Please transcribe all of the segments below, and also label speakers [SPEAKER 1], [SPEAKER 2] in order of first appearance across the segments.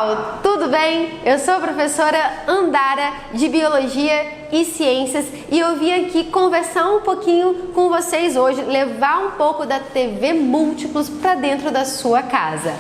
[SPEAKER 1] pessoal, tudo bem? Eu sou a professora Andara de Biologia e Ciências e eu vim aqui conversar um pouquinho com vocês hoje, levar um pouco da TV Múltiplos para dentro da sua casa.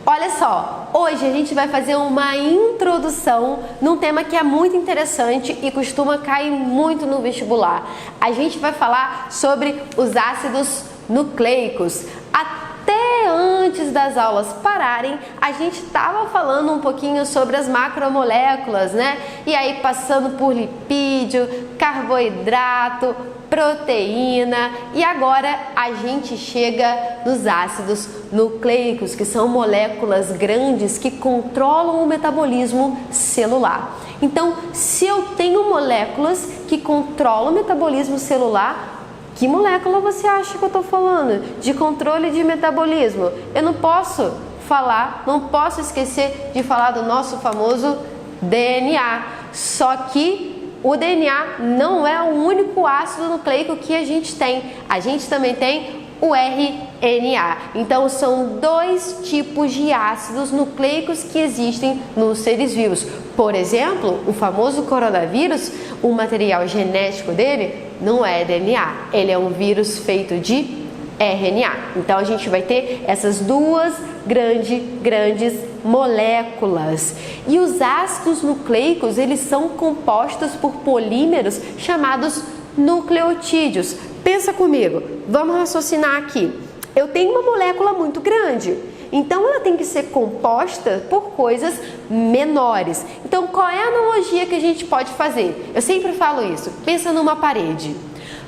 [SPEAKER 1] Olha só, hoje a gente vai fazer uma introdução num tema que é muito interessante e costuma cair muito no vestibular. A gente vai falar sobre os ácidos nucleicos. Até antes das aulas pararem, a gente estava falando um pouquinho sobre as macromoléculas, né? E aí passando por lipídio, carboidrato, proteína, e agora a gente chega nos ácidos nucleicos, que são moléculas grandes que controlam o metabolismo celular. Então, se eu tenho moléculas que controlam o metabolismo celular, que molécula você acha que eu estou falando? De controle de metabolismo. Eu não posso falar, não posso esquecer de falar do nosso famoso DNA. Só que o DNA não é o único ácido nucleico que a gente tem. A gente também tem o RNA. Então são dois tipos de ácidos nucleicos que existem nos seres vivos. Por exemplo, o famoso coronavírus, o material genético dele não é DNA, ele é um vírus feito de RNA. Então a gente vai ter essas duas grandes moléculas. E os ácidos nucleicos, eles são compostos por polímeros chamados nucleotídeos. Pensa comigo, vamos raciocinar aqui. Eu tenho uma molécula muito grande, então ela tem que ser composta por coisas menores. Então qual é a analogia que a gente pode fazer? Eu sempre falo isso, pensa numa parede.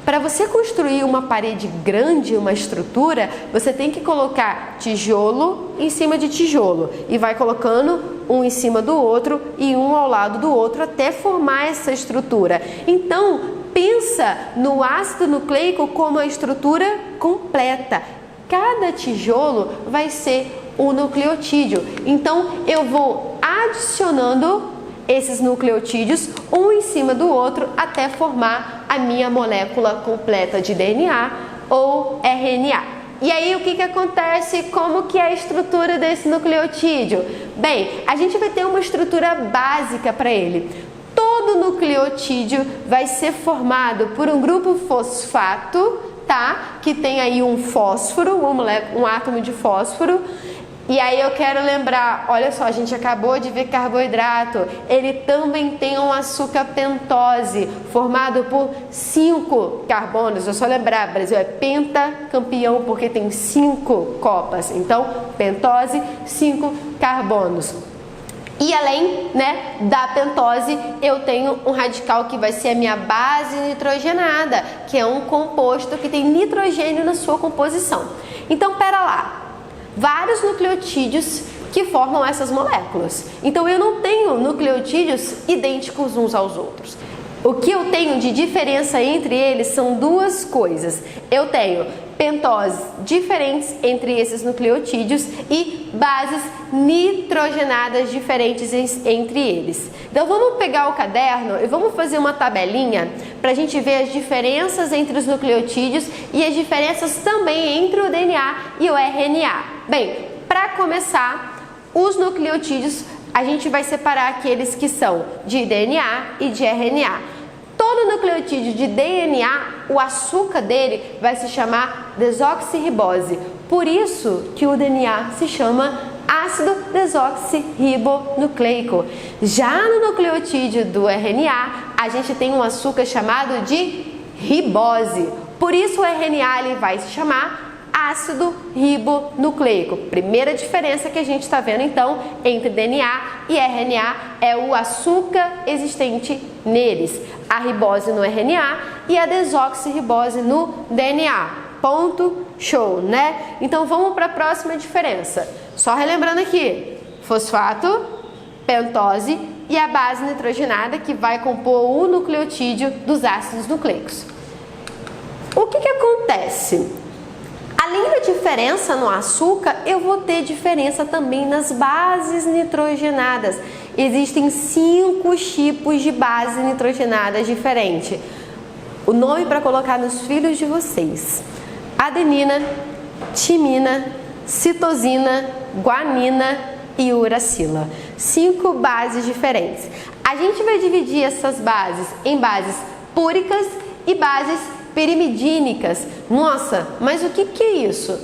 [SPEAKER 1] Para você construir uma parede grande, uma estrutura, você tem que colocar tijolo em cima de tijolo e vai colocando um em cima do outro e um ao lado do outro até formar essa estrutura. Então, pensa no ácido nucleico como a estrutura completa. Cada tijolo vai ser um nucleotídeo. Então, eu vou adicionando esses nucleotídeos um em cima do outro até formar a minha molécula completa de DNA ou RNA. E aí o que acontece? Como que é a estrutura desse nucleotídeo? Bem, a gente vai ter uma estrutura básica para ele. Todo nucleotídeo vai ser formado por um grupo fosfato, tá? Que tem aí um fósforo, um átomo de fósforo. E aí eu quero lembrar, olha só, a gente acabou de ver carboidrato, ele também tem um açúcar pentose, formado por 5 carbonos. É só lembrar, Brasil é pentacampeão porque tem 5 copas, então pentose, 5 carbonos. E além, né, da pentose, eu tenho um radical que vai ser a minha base nitrogenada, que é um composto que tem nitrogênio na sua composição. Então, pera lá. Vários nucleotídeos que formam essas moléculas. Então eu não tenho nucleotídeos idênticos uns aos outros. O que eu tenho de diferença entre eles são duas coisas. Eu tenho pentoses diferentes entre esses nucleotídeos e bases nitrogenadas diferentes entre eles. Então vamos pegar o caderno e vamos fazer uma tabelinha para a gente ver as diferenças entre os nucleotídeos e as diferenças também entre o DNA e o RNA. Bem, para começar, os nucleotídeos a gente vai separar aqueles que são de DNA e de RNA. Todo nucleotídeo de DNA, o açúcar dele vai se chamar desoxirribose. Por isso que o DNA se chama ácido desoxirribonucleico. Já no nucleotídeo do RNA, a gente tem um açúcar chamado de ribose. Por isso o RNA ele vai se chamar ácido ribonucleico. Primeira diferença que a gente está vendo então entre DNA e RNA é o açúcar existente neles. A ribose no RNA e a desoxirribose no DNA. Ponto, show, né? Então vamos para a próxima diferença. Só relembrando aqui, fosfato, pentose e a base nitrogenada que vai compor o nucleotídeo dos ácidos nucleicos. O que acontece? Além da diferença no açúcar, eu vou ter diferença também nas bases nitrogenadas. Existem 5 tipos de bases nitrogenadas diferentes. O nome para colocar nos filhos de vocês: adenina, timina, citosina, guanina e uracila. 5 bases diferentes. A gente vai dividir essas bases em bases púricas e bases pirimidínicas. Nossa, mas o que é isso?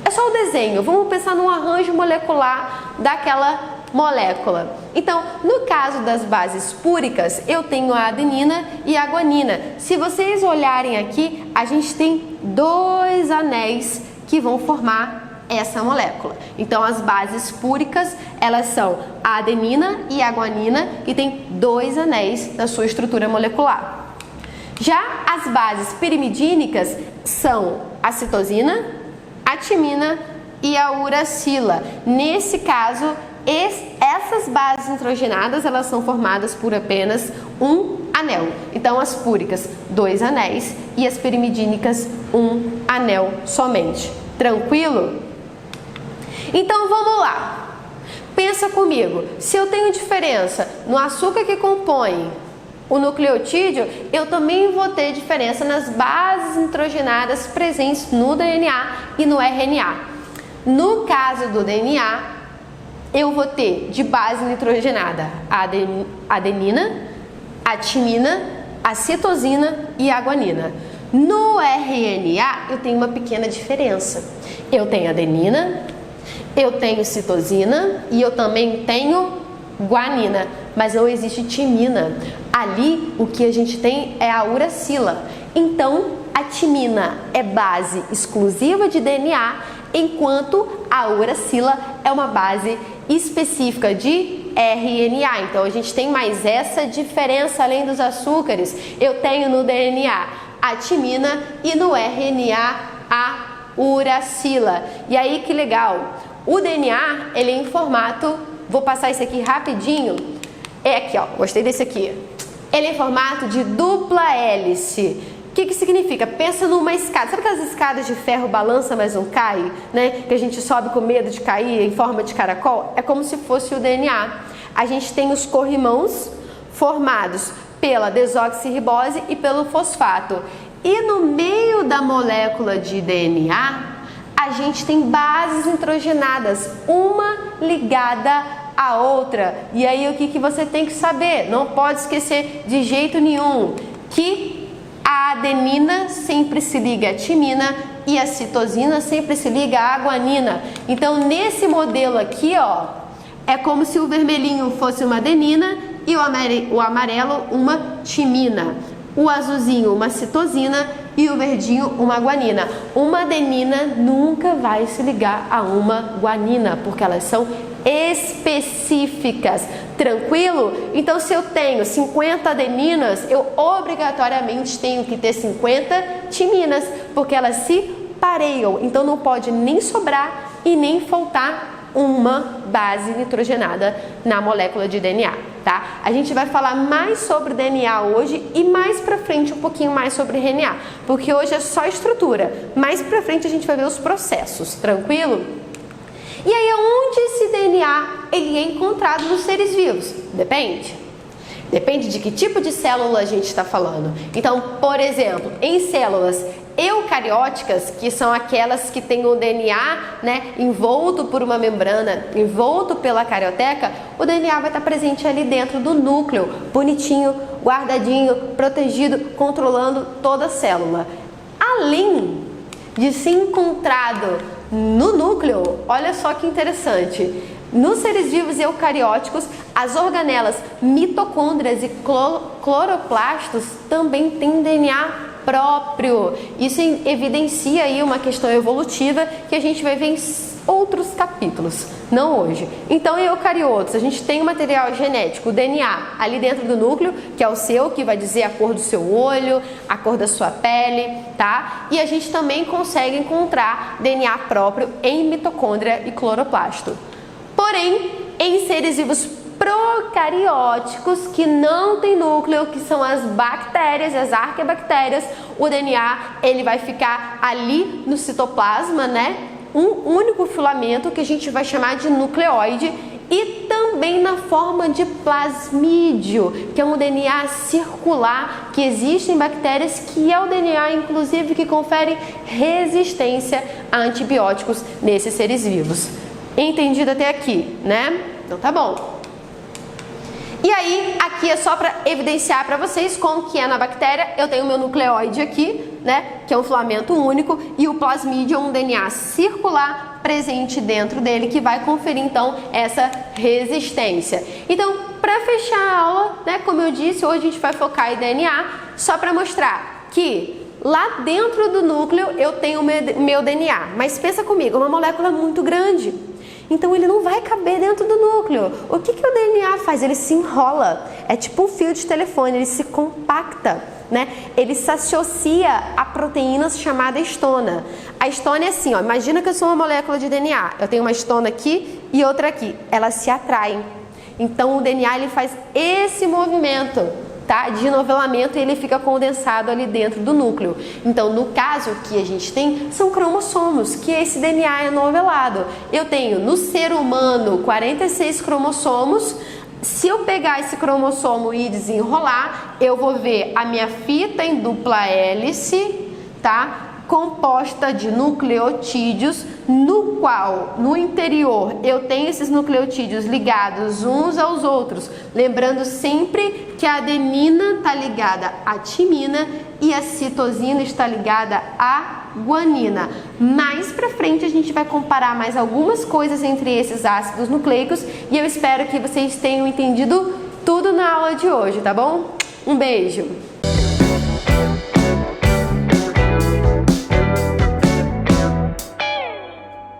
[SPEAKER 1] É só o desenho. Vamos pensar num arranjo molecular daquela molécula. Então, no caso das bases púricas, eu tenho a adenina e a guanina. Se vocês olharem aqui, a gente tem 2 anéis que vão formar essa molécula. Então, as bases púricas, elas são a adenina e a guanina, que tem 2 anéis na sua estrutura molecular. Já as bases pirimidínicas são a citosina, a timina e a uracila. Nesse caso, essas bases nitrogenadas, elas são formadas por apenas um anel. Então, as púricas, 2 anéis, e as pirimidínicas, 1 anel somente. Tranquilo? Então, vamos lá. Pensa comigo, se eu tenho diferença no açúcar que compõe o nucleotídeo, eu também vou ter diferença nas bases nitrogenadas presentes no DNA e no RNA. No caso do DNA, eu vou ter de base nitrogenada a adenina, a timina, a citosina e a guanina. No RNA, eu tenho uma pequena diferença. Eu tenho adenina, eu tenho citosina e eu também tenho guanina, mas não existe timina. Ali, o que a gente tem é a uracila. Então, a timina é base exclusiva de DNA, enquanto a uracila é uma base específica de RNA. Então, a gente tem mais essa diferença além dos açúcares. Eu tenho no DNA a timina e no RNA a uracila. E aí, que legal! O DNA, ele é em formato, vou passar isso aqui rapidinho, é aqui, ó, gostei desse aqui. Ele é em formato de dupla hélice. O que significa? Pensa numa escada. Sabe aquelas escadas de ferro balança, mas não cai? Né? Que a gente sobe com medo de cair em forma de caracol? É como se fosse o DNA. A gente tem os corrimãos formados pela desoxirribose e pelo fosfato. E no meio da molécula de DNA, a gente tem bases nitrogenadas, uma ligada à outra. E aí o que você tem que saber? Não pode esquecer de jeito nenhum que a adenina sempre se liga à timina e a citosina sempre se liga à guanina. Então, nesse modelo aqui, ó, é como se o vermelhinho fosse uma adenina e o amarelo uma timina. O azulzinho uma citosina e o verdinho uma guanina. Uma adenina nunca vai se ligar a uma guanina, porque elas são específicas. Tranquilo? Então, se eu tenho 50 adeninas, eu obrigatoriamente tenho que ter 50 timinas, porque elas se pareiam. Então, não pode nem sobrar e nem faltar uma base nitrogenada na molécula de DNA, tá? A gente vai falar mais sobre DNA hoje e mais pra frente um pouquinho mais sobre RNA, porque hoje é só estrutura. Mais pra frente a gente vai ver os processos, tranquilo? E aí, onde esse DNA ele é encontrado nos seres vivos? Depende de que tipo de célula a gente está falando. Então, por exemplo, em células eucarióticas, que são aquelas que têm o DNA, né, envolto por uma membrana, envolto pela carioteca, o DNA vai estar presente ali dentro do núcleo, bonitinho, guardadinho, protegido, controlando toda a célula. Além de ser encontrado no núcleo, olha só que interessante, nos seres vivos eucarióticos, as organelas mitocôndrias e cloroplastos também têm DNA próprio. Isso evidencia aí uma questão evolutiva que a gente vai ver em outros capítulos, não hoje. Então, em eucariotos, a gente tem o material genético, o DNA, ali dentro do núcleo, que é o seu, que vai dizer a cor do seu olho, a cor da sua pele, tá? E a gente também consegue encontrar DNA próprio em mitocôndria e cloroplasto. Porém, em seres vivos procarióticos que não tem núcleo, que são as bactérias, as arqueabactérias, o DNA ele vai ficar ali no citoplasma, né? Um único filamento que a gente vai chamar de nucleóide e também na forma de plasmídio, que é um DNA circular que existe em bactérias, que é o DNA, inclusive, que confere resistência a antibióticos nesses seres vivos. Entendido até aqui, né? Então tá bom. E aí, aqui é só para evidenciar para vocês como que é na bactéria. Eu tenho o meu nucleóide aqui, né, que é um filamento único, e o plasmídio, um DNA circular presente dentro dele, que vai conferir então essa resistência. Então, para fechar a aula, né, como eu disse, hoje a gente vai focar em DNA, só para mostrar que lá dentro do núcleo eu tenho o meu DNA, mas pensa comigo, é uma molécula muito grande. Então ele não vai caber dentro do núcleo. O que o DNA faz? Ele se enrola. É tipo um fio de telefone, ele se compacta, né? Ele se associa a proteínas chamada histona. A histona é assim, ó, imagina que eu sou uma molécula de DNA. Eu tenho uma histona aqui e outra aqui. Elas se atraem. Então o DNA ele faz esse movimento, tá, de novelamento, e ele fica condensado ali dentro do núcleo. Então, no caso que a gente tem, são cromossomos, que esse DNA é novelado. Eu tenho no ser humano 46 cromossomos. Se eu pegar esse cromossomo e desenrolar, eu vou ver a minha fita em dupla hélice, tá? Composta de nucleotídeos, no qual, no interior, eu tenho esses nucleotídeos ligados uns aos outros. Lembrando sempre que a adenina está ligada à timina e a citosina está ligada à guanina. Mais pra frente a gente vai comparar mais algumas coisas entre esses ácidos nucleicos e eu espero que vocês tenham entendido tudo na aula de hoje, tá bom? Um beijo!